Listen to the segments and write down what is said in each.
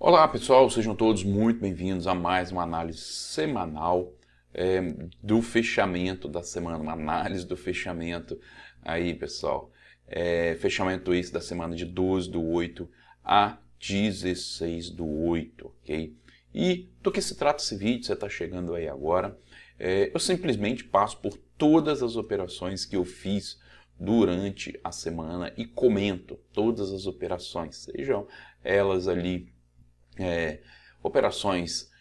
Olá pessoal, sejam todos muito bem-vindos a mais uma análise semanal do fechamento da semana, uma análise do fechamento aí pessoal, fechamento esse da semana de 12/8 a 16/8, ok? E do que se trata esse vídeo, você está chegando aí agora, eu simplesmente passo por todas as operações que eu fiz durante a semana e comento todas as operações, sejam elas ali operações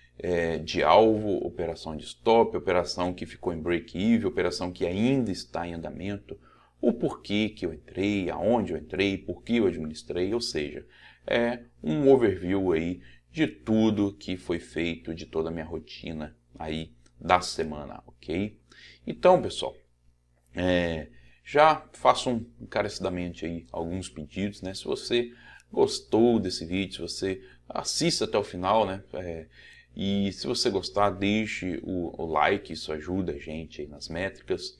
de alvo, operação de stop, operação que ficou em break-even, operação que ainda está em andamento, o porquê que eu entrei, aonde eu entrei, por que eu administrei, ou seja, é um overview aí de tudo que foi feito, de toda a minha rotina aí da semana, ok? Então, pessoal, já faço encarecidamente aí alguns pedidos, né? Se você gostou desse vídeo, se você assista até o final, né? E se você gostar, deixe o like, isso ajuda a gente aí nas métricas.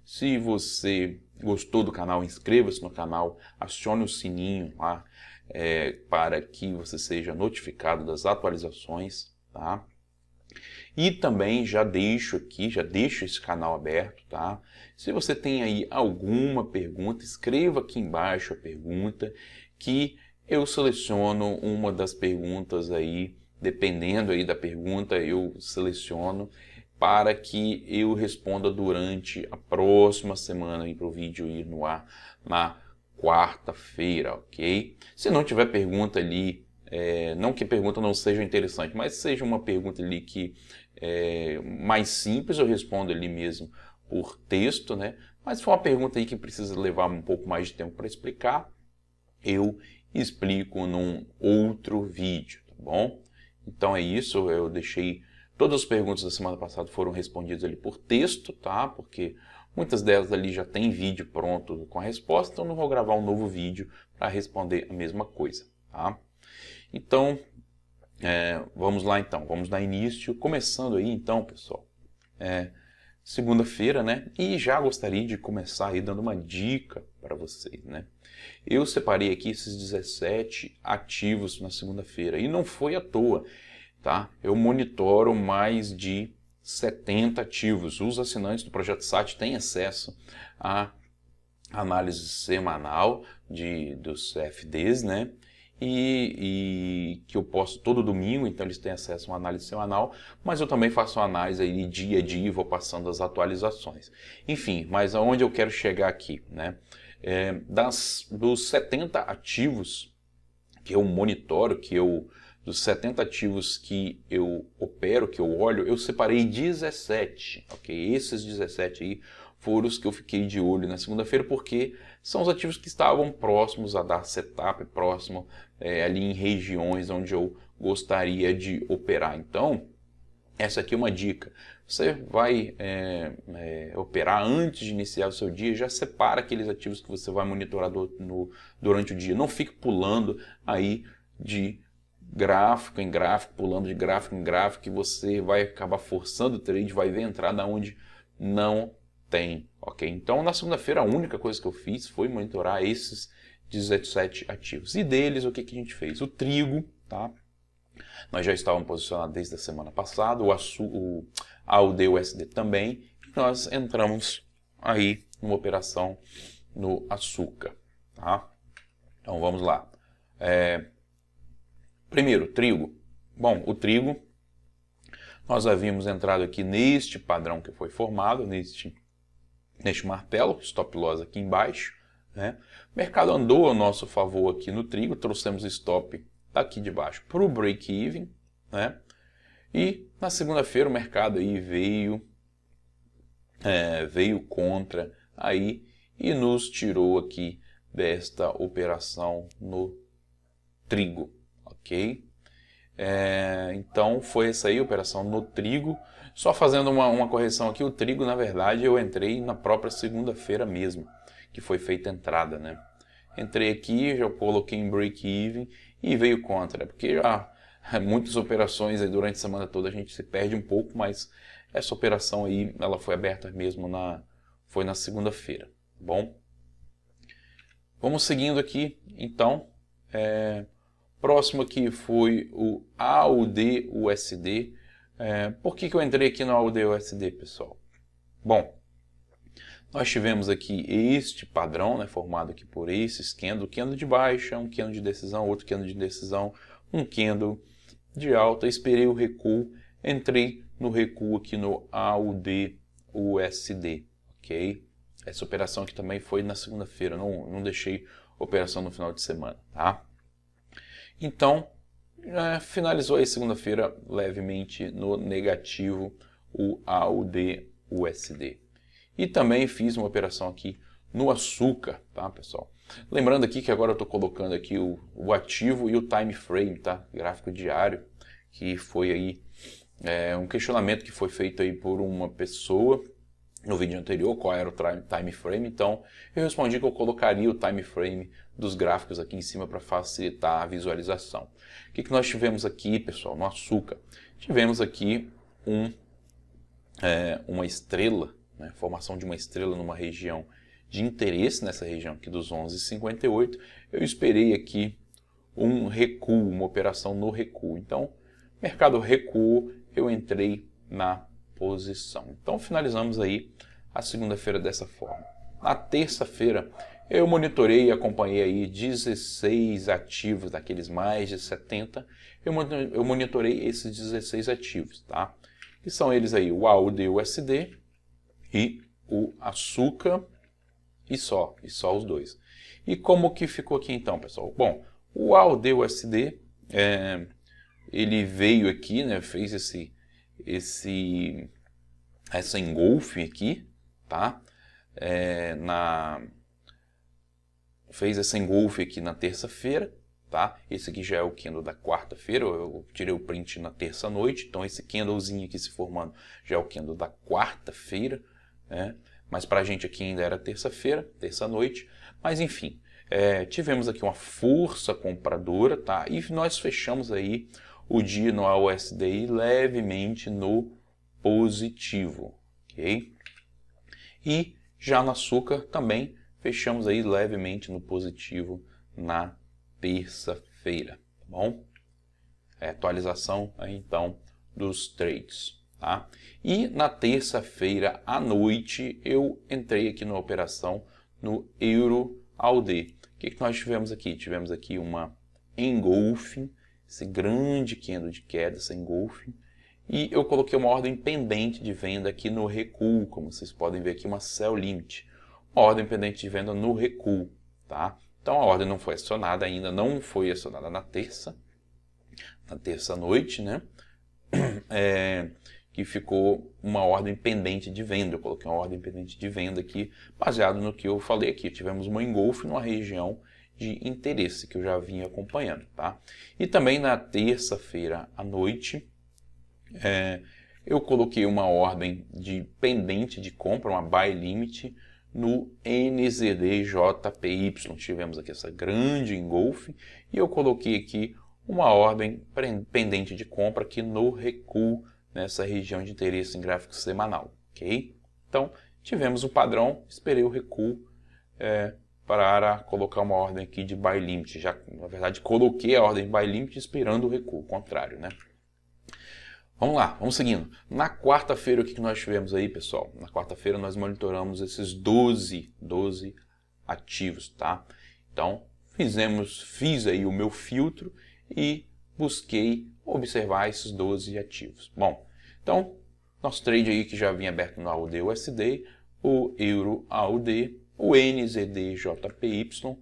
Se você gostou do canal, inscreva-se no canal, acione o sininho lá para que você seja notificado das atualizações, tá? E também já deixo esse canal aberto, tá? Se você tem aí alguma pergunta, escreva aqui embaixo a pergunta que eu seleciono uma das perguntas aí, dependendo aí da pergunta, eu seleciono para que eu responda durante a próxima semana aí para o vídeo ir no ar na quarta-feira, ok? Se não tiver pergunta ali, não que a pergunta não seja interessante, mas seja uma pergunta ali que mais simples, eu respondo ali mesmo por texto, né? Mas se for uma pergunta aí que precisa levar um pouco mais de tempo para explicar, eu explico num outro vídeo, tá bom? Então é isso, eu deixei todas as perguntas da semana passada foram respondidas ali por texto, tá? Porque muitas delas ali já tem vídeo pronto com a resposta, então não vou gravar um novo vídeo para responder a mesma coisa, tá? Então, vamos lá então, vamos dar início, começando aí então, pessoal, segunda-feira, né? E já gostaria de começar aí dando uma dica para vocês, né? Eu separei aqui esses 17 ativos na segunda-feira e não foi à toa, tá? Eu monitoro mais de 70 ativos. Os assinantes do Projeto SAT têm acesso à análise semanal dos CFDs, né? E que eu posto todo domingo, então eles têm acesso a uma análise semanal, mas eu também faço uma análise aí dia a dia e vou passando as atualizações. Enfim, mas aonde eu quero chegar aqui, né? Dos 70 ativos que eu monitoro, dos 70 ativos que eu opero, que eu olho, eu separei 17, ok? Esses 17 aí foram os que eu fiquei de olho na segunda-feira, porque são os ativos que estavam próximos a dar setup, próximo ali em regiões onde eu gostaria de operar. Então, essa aqui é uma dica. Você vai operar antes de iniciar o seu dia, já separa aqueles ativos que você vai monitorar durante o dia. Não fique pulando aí de gráfico em gráfico, pulando de gráfico em gráfico, que você vai acabar forçando o trade, vai ver entrada onde não tem, ok? Então, na segunda-feira, a única coisa que eu fiz foi monitorar esses 17 ativos. E deles, o que a gente fez? O trigo, tá? Nós já estávamos posicionados desde a semana passada, o AUD-USD também, e nós entramos aí numa operação no açúcar, tá? Então vamos lá. Primeiro, trigo. Bom, o trigo, nós havíamos entrado aqui neste padrão que foi formado, neste martelo, stop loss aqui embaixo, né? O mercado andou a nosso favor aqui no trigo, trouxemos stop daqui de baixo para o break-even, né? E na segunda-feira o mercado aí veio contra aí e nos tirou aqui desta operação no trigo, ok? Então foi essa aí a operação no trigo. Só fazendo uma correção aqui, o trigo na verdade eu entrei na própria segunda-feira mesmo, que foi feita a entrada, né? Entrei aqui, já coloquei em break-even e veio contra, porque já muitas operações aí durante a semana toda a gente se perde um pouco, mas essa operação aí, ela foi aberta mesmo foi na segunda-feira, tá bom? Vamos seguindo aqui, então, Próximo aqui foi o AUD-USD. Por que eu entrei aqui no AUD-USD, pessoal? Bom, nós tivemos aqui este padrão, né, formado aqui por esses candle, candle de baixa, um candle de decisão, outro candle de decisão, um candle de alta, esperei o recuo, entrei no recuo aqui no AUD-USD, ok? Essa operação aqui também foi na segunda-feira, não deixei operação no final de semana, tá? Então, finalizou aí segunda-feira levemente no negativo o AUD-USD. E também fiz uma operação aqui no açúcar, tá, pessoal? Lembrando aqui que agora eu estou colocando aqui o ativo e o time frame, tá? Gráfico diário, que foi aí um questionamento que foi feito aí por uma pessoa no vídeo anterior, qual era o time frame. Então, eu respondi que eu colocaria o time frame dos gráficos aqui em cima para facilitar a visualização. O que nós tivemos aqui, pessoal, no açúcar? Tivemos aqui uma estrela, né, formação de uma estrela numa região de interesse, nessa região aqui dos 11,58. Eu esperei aqui um recuo, uma operação no recuo. Então, mercado recuo, eu entrei na posição. Então, finalizamos aí a segunda-feira dessa forma. Na terça-feira, eu monitorei e acompanhei aí 16 ativos, daqueles mais de 70. Eu monitorei esses 16 ativos, tá? Que são eles aí, o AUD-USD e o açúcar, e só os dois. E como que ficou aqui então, pessoal? Bom, o AUD-USD, ele veio aqui, né, fez essa engolfe aqui, tá? Fez essa engolfe aqui na terça-feira, tá? Esse aqui já é o candle da quarta-feira, eu tirei o print na terça-noite, então esse candlezinho aqui se formando já é o candle da quarta-feira, né? Mas para a gente aqui ainda era terça-feira, terça-noite, mas enfim, tivemos aqui uma força compradora, tá? E nós fechamos aí o dia no AUSD levemente no positivo, ok? E já no açúcar também fechamos aí levemente no positivo na terça-feira, tá bom? Atualização aí então dos trades, tá? E na terça-feira à noite eu entrei aqui na operação no Euro AUD. O que nós tivemos aqui? Tivemos aqui uma engolfing, esse grande candle de queda, essa engolfing, e eu coloquei uma ordem pendente de venda aqui no recuo, como vocês podem ver aqui, uma sell limit, uma ordem pendente de venda no recuo, tá? Então a ordem não foi acionada ainda, não foi acionada na terça-noite, né? Que ficou uma ordem pendente de venda. Eu coloquei uma ordem pendente de venda aqui, baseado no que eu falei aqui. Tivemos uma engolfe numa região de interesse que eu já vinha acompanhando, tá? E também na terça-feira à noite, eu coloquei uma ordem de pendente de compra, uma buy limit, no NZD-JPY. Tivemos aqui essa grande engolfe e eu coloquei aqui uma ordem pendente de compra aqui no recuo, nessa região de interesse em gráfico semanal, ok? Então, tivemos o padrão, esperei o recuo para colocar uma ordem aqui de buy limit. Já, na verdade, coloquei a ordem buy limit esperando o recuo, o contrário, né? Vamos lá, vamos seguindo. Na quarta-feira, o que nós tivemos aí, pessoal? Na quarta-feira nós monitoramos esses 12 ativos, tá? Então, fiz aí o meu filtro e busquei observar esses 12 ativos. Bom, então, nosso trade aí que já vinha aberto no AUD-USD, o Euro AUD, o NZD-JPY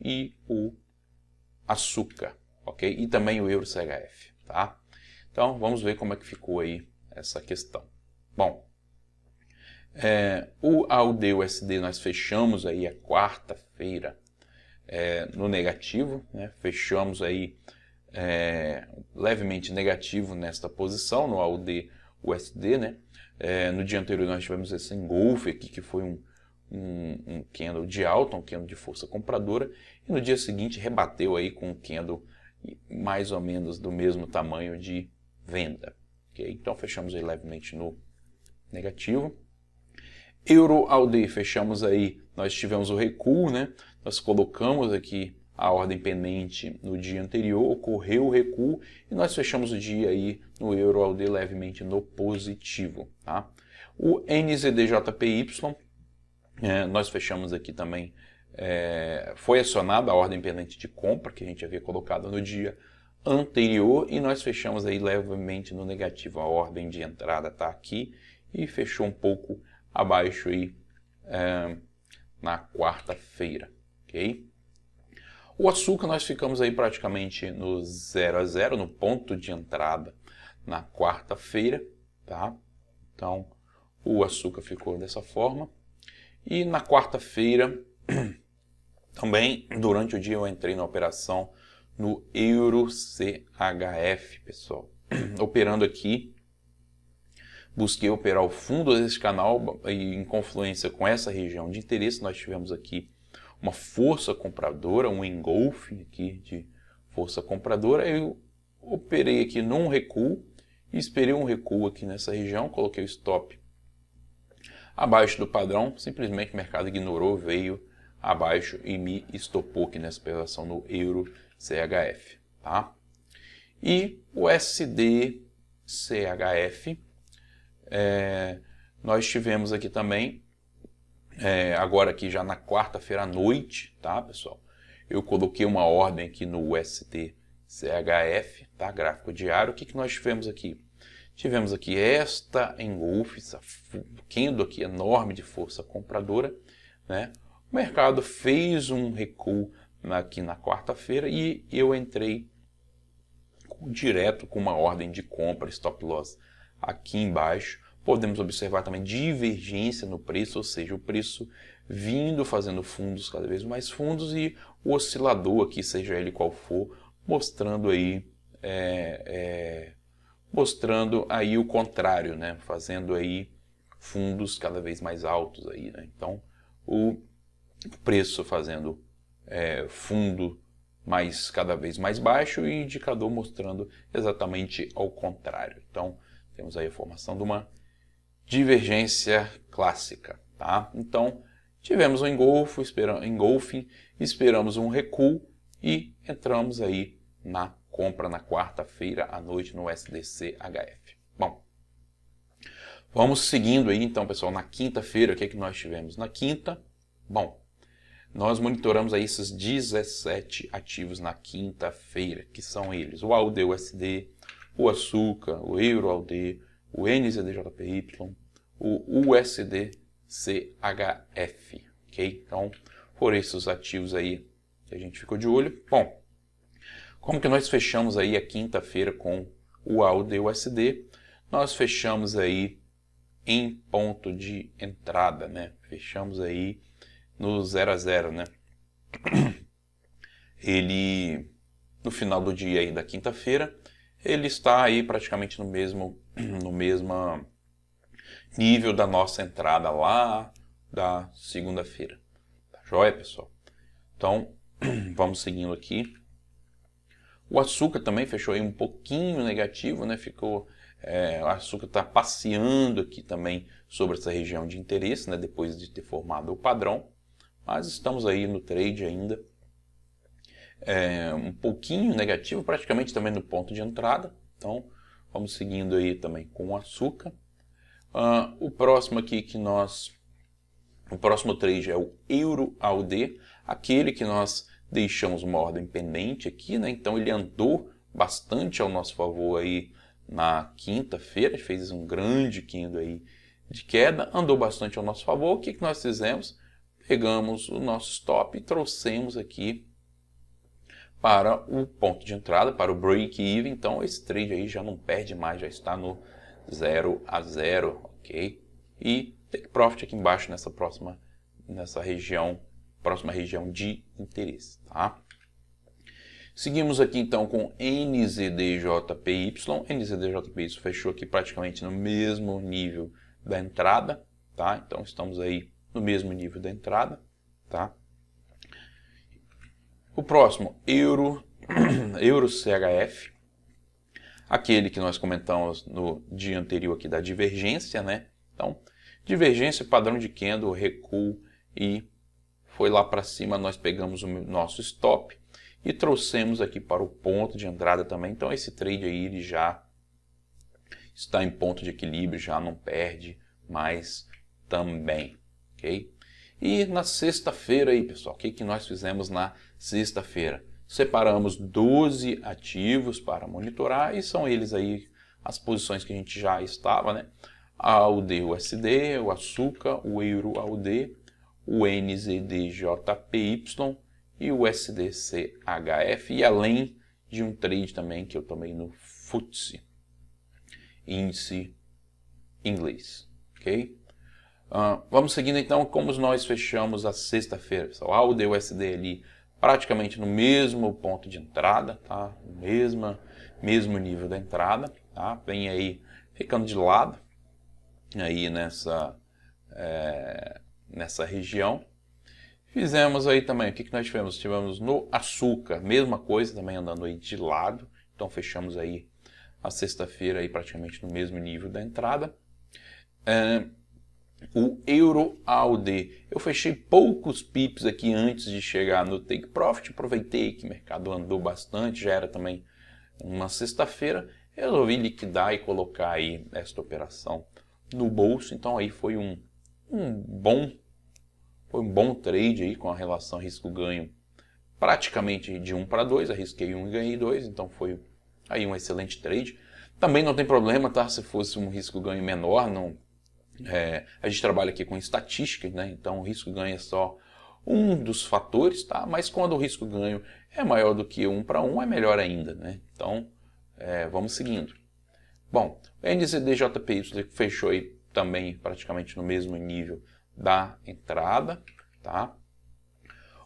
e o açúcar, ok? E também o Euro CHF, tá? Então, vamos ver como é que ficou aí essa questão. Bom, o AUD-USD nós fechamos aí a quarta-feira no negativo, né? Fechamos aí levemente negativo nesta posição no AUD-USD, né? No dia anterior nós tivemos esse engolfe aqui que foi um candle de alta, um candle de força compradora, e no dia seguinte rebateu aí com um candle mais ou menos do mesmo tamanho de venda, okay? Então fechamos aí levemente no negativo. Euro AUD fechamos aí, nós tivemos o recuo, né? Nós colocamos aqui a ordem pendente no dia anterior, ocorreu o recuo e nós fechamos o dia aí no euro AUD levemente no positivo, tá? O NZDJPY, nós fechamos aqui também, foi acionada a ordem pendente de compra que a gente havia colocado no dia anterior e nós fechamos aí levemente no negativo. A ordem de entrada está aqui e fechou um pouco abaixo aí na quarta-feira, ok? O açúcar nós ficamos aí praticamente no 0 a 0, no ponto de entrada na quarta-feira, tá? Então, o açúcar ficou dessa forma. E na quarta-feira, também, durante o dia eu entrei na operação no Euro CHF, pessoal. Operando aqui, busquei operar o fundo desse canal e em confluência com essa região de interesse, nós tivemos aqui uma força compradora, um engolfing aqui de força compradora. Eu operei aqui num recuo, esperei um recuo aqui nessa região, coloquei o stop abaixo do padrão, simplesmente o mercado ignorou, veio abaixo e me estopou aqui nessa operação no Euro CHF, tá? E o SDCHF, nós tivemos aqui também, agora aqui já na quarta-feira à noite, tá, pessoal? Eu coloquei uma ordem aqui no STCHF, tá? Gráfico diário. O que nós tivemos aqui? Tivemos aqui esta engolfe, essa candle aqui enorme de força compradora, né? O mercado fez um recuo aqui na quarta-feira e eu entrei direto com uma ordem de compra, stop loss aqui embaixo. Podemos observar também divergência no preço, ou seja, o preço vindo fazendo fundos cada vez mais fundos e o oscilador aqui, seja ele qual for, mostrando aí o contrário, né? Fazendo aí fundos cada vez mais altos aí, né? Então o preço fazendo fundo cada vez mais baixo e indicador mostrando exatamente ao contrário. Então temos aí a formação de uma divergência clássica, tá? Então tivemos um engolfing, esperamos um recuo e entramos aí na compra na quarta-feira à noite no SDCHF. Bom, vamos seguindo aí então, pessoal, na quinta-feira, o que é que nós tivemos? Na quinta, bom, nós monitoramos aí esses 17 ativos na quinta-feira, que são eles: o AUD-USD, o açúcar, o Euro-AUD, o NZDJPY, o USD-CHF, ok? Então, foram esses ativos aí que a gente ficou de olho. Bom, como que nós fechamos aí a quinta-feira com o AUD-USD? Nós fechamos aí em ponto de entrada, né? Fechamos aí no 0 a 0, né? Ele, no final do dia aí da quinta-feira, ele está aí praticamente no mesmo nível da nossa entrada lá da segunda-feira. Tá joia, pessoal? Então, vamos seguindo aqui. O açúcar também fechou aí um pouquinho negativo, né? O açúcar está passeando aqui também sobre essa região de interesse, né? Depois de ter formado o padrão. Mas estamos aí no trade ainda. Um pouquinho negativo, praticamente também no ponto de entrada. Então, vamos seguindo aí também com o açúcar. O próximo aqui o próximo trade é o Euro-AUD, aquele que nós deixamos uma ordem pendente aqui, né? Então ele andou bastante ao nosso favor aí na quinta-feira, fez um grande candle aí de queda, andou bastante ao nosso favor. O que nós fizemos? Pegamos o nosso stop e trouxemos aqui para o ponto de entrada, para o break-even. Então esse trade aí já não perde mais, já está no 0 a 0, ok? E take profit aqui embaixo nessa próxima região de interesse, tá? Seguimos aqui então com NZDJPY. NZDJPY fechou aqui praticamente no mesmo nível da entrada, tá? Então estamos aí no mesmo nível da entrada, tá? O próximo, Euro-CHF, aquele que nós comentamos no dia anterior aqui da divergência, né? Então, divergência, padrão de candle, recuo e foi lá para cima, nós pegamos o nosso stop. e trouxemos aqui para o ponto de entrada também. Então esse trade aí ele já está em ponto de equilíbrio, já não perde mais também, ok? E na sexta-feira aí, pessoal, o que nós fizemos na sexta-feira? Separamos 12 ativos para monitorar e são eles aí as posições que a gente já estava, né? A AUD-USD, o Asuka, o Euro-AUD, o NZD-JPY e o USD-CHF, e além de um trade também que eu tomei no FTSE, índice inglês, ok? Vamos seguindo então como nós fechamos a sexta-feira, pessoal. A AUD-USD ali praticamente no mesmo ponto de entrada, tá? Mesmo nível da entrada, tá? Vem aí ficando de lado aí nessa região. Fizemos aí também, o que nós tivemos? Tivemos no Asuka, mesma coisa, também andando aí de lado. Então fechamos aí a sexta-feira aí praticamente no mesmo nível da entrada. O Euro-AUD, eu fechei poucos pips aqui antes de chegar no Take Profit, aproveitei que o mercado andou bastante, já era também uma sexta-feira, resolvi liquidar e colocar aí esta operação no bolso. Então aí foi um bom trade aí com a relação risco-ganho praticamente de 1 para 2, arrisquei 1 e ganhei 2, então foi aí um excelente trade. Também não tem problema, tá? Se fosse um risco-ganho menor, não... a gente trabalha aqui com estatística, né? Então o risco-ganho é só um dos fatores, tá? Mas quando o risco-ganho é maior do que 1 para 1, é melhor ainda, né? Então vamos seguindo. Bom, o NZD-JPY fechou aí também praticamente no mesmo nível da entrada, tá?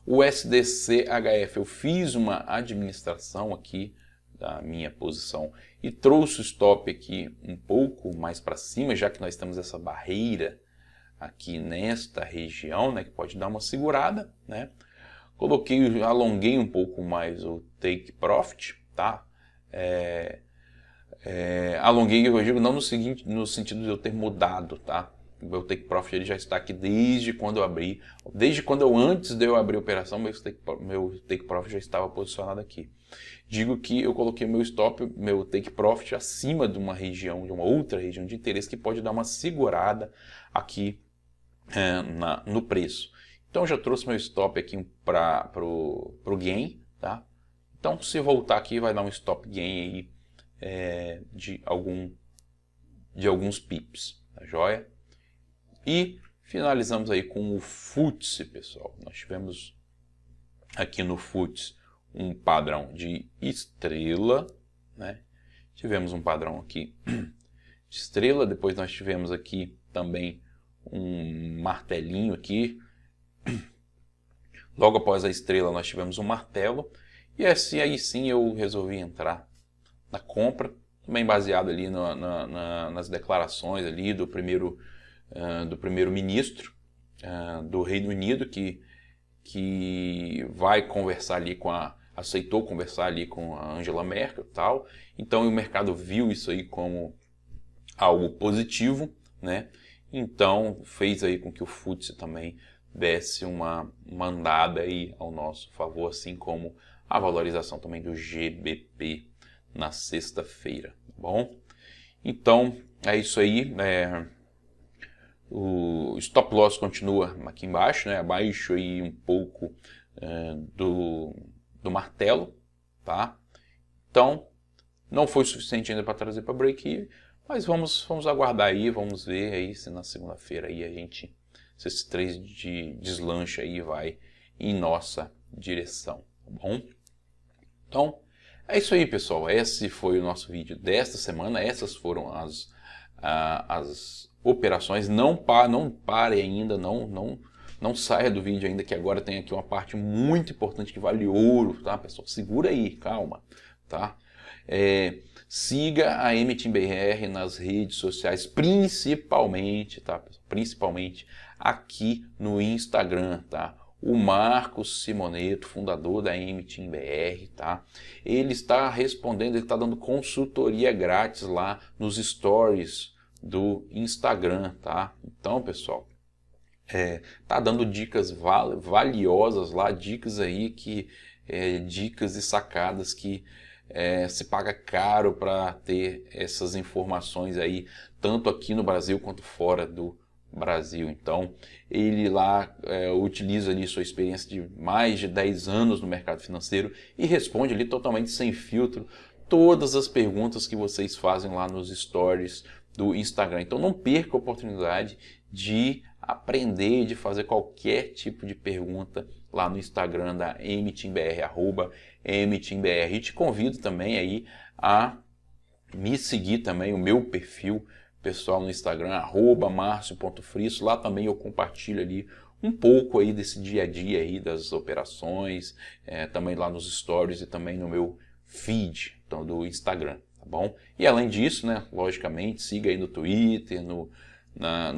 O USD-CHF, eu fiz uma administração aqui da minha posição e trouxe o stop aqui um pouco mais para cima, já que nós temos essa barreira aqui nesta região, né, que pode dar uma segurada, né? Alonguei um pouco mais o Take Profit, tá? Alonguei, eu digo, não no sentido de eu ter mudado, tá? O meu Take Profit ele já está aqui desde quando eu abri, antes de eu abrir a operação, meu Take Profit já estava posicionado aqui. Digo que eu coloquei meu stop, meu Take Profit acima de uma região, de uma outra região de interesse que pode dar uma segurada aqui no preço. Então já trouxe meu stop aqui para o gain, tá? Então se voltar aqui vai dar um stop gain aí de alguns pips, tá joia? E finalizamos aí com o FTSE, pessoal. Nós tivemos aqui no FTSE um padrão de estrela, né? Tivemos um padrão aqui de estrela, depois nós tivemos aqui também um martelinho aqui. Logo após a estrela nós tivemos um martelo, e aí sim eu resolvi entrar na compra, também baseado ali nas declarações ali do primeiro-ministro do Reino Unido, que vai conversar ali aceitou conversar ali com a Angela Merkel e tal. Então o mercado viu isso aí como algo positivo, né? Então fez aí com que o FTSE também desse uma andada aí ao nosso favor, assim como a valorização também do GBP na sexta-feira, tá bom? Então é isso aí, o stop loss continua aqui embaixo, né? Abaixo aí um pouco do martelo, tá? Então não foi suficiente ainda para trazer para break-even, mas vamos aguardar aí, vamos ver aí se na segunda-feira aí se esse trade deslancha aí vai em nossa direção, tá bom? Então é isso aí, pessoal. Esse foi o nosso vídeo desta semana. Essas foram as operações. Não pare ainda, não saia do vídeo ainda, que agora tem aqui uma parte muito importante que vale ouro, tá, pessoal? Segura aí, calma, tá? Siga a MTBR nas redes sociais, principalmente, tá, pessoal? Principalmente aqui no Instagram, tá? O Marcos Simoneto, fundador da MTBR, tá? Ele está respondendo, ele está dando consultoria grátis lá nos stories do Instagram, tá? Então, pessoal, tá dando dicas valiosas lá, dicas aí que dicas e sacadas que se paga caro para ter essas informações aí, tanto aqui no Brasil quanto fora do Brasil. Então, ele lá utiliza ali sua experiência de mais de 10 anos no mercado financeiro e responde ali totalmente sem filtro todas as perguntas que vocês fazem lá nos stories do Instagram. Então, não perca a oportunidade de aprender, de fazer qualquer tipo de pergunta lá no Instagram da mteambr, @mteambr. E te convido também aí a me seguir também, o meu perfil pessoal no Instagram, @marcio.frisso. Lá também eu compartilho ali um pouco aí desse dia a dia aí das operações, também lá nos stories e também no meu feed então, do Instagram, tá bom? E além disso, né, logicamente, siga aí no Twitter, no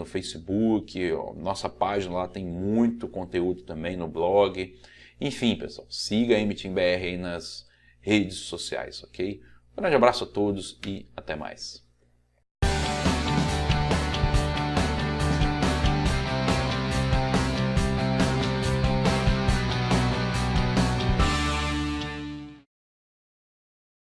Facebook, ó, nossa página lá tem muito conteúdo também no blog. Enfim, pessoal, siga a mteambr aí nas redes sociais, ok? Um grande abraço a todos e até mais.